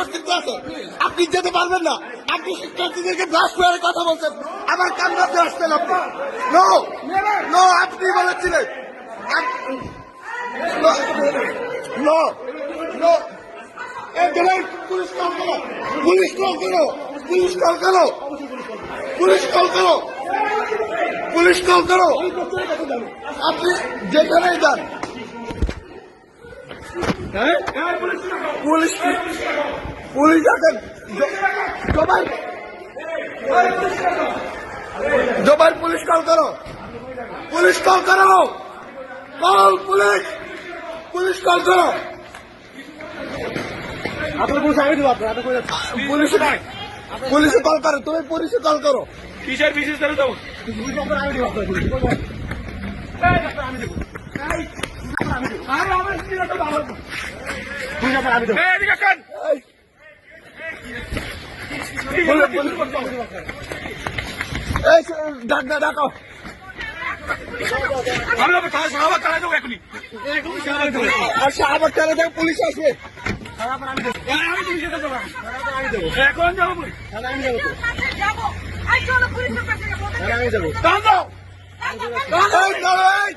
অস্তিত্ব আছে। আপনি যেতে পারবেন না। আপনি শিক্ষার্থীদেরকে ব্লাস্ট করে কথা বলছেন, আমার কান্নাতে আসছেন আপনি। নো নো, আপনি বলেছিলেন। নো নো, পুলিশ কল করো, পুলিশ কল করো, পুলিশ কল করো, পুলিশ কল করো, পুলিশ কল করো। আপনি যেখানেই যান, পুলিশ পুলিশ আছেন। জবাই পুলিশ কল করো, পুলিশ কল করো, কল পুলিশ, পুলিশ কল করো। আপনার পুলিশ আমি দেবো, আপনার পুলিশে পুলিশে কল করো, তুমি পুলিশে কল করো। কিসের বিশেষ করে দেবো আমি দেবো আপনার পুলিশ আমি দেবো আমি দেবো এই ডাকো। আচ্ছা, আবার তারা দেখ পুলিশ আসবে। এখন যাবো আমি যাবো। এই,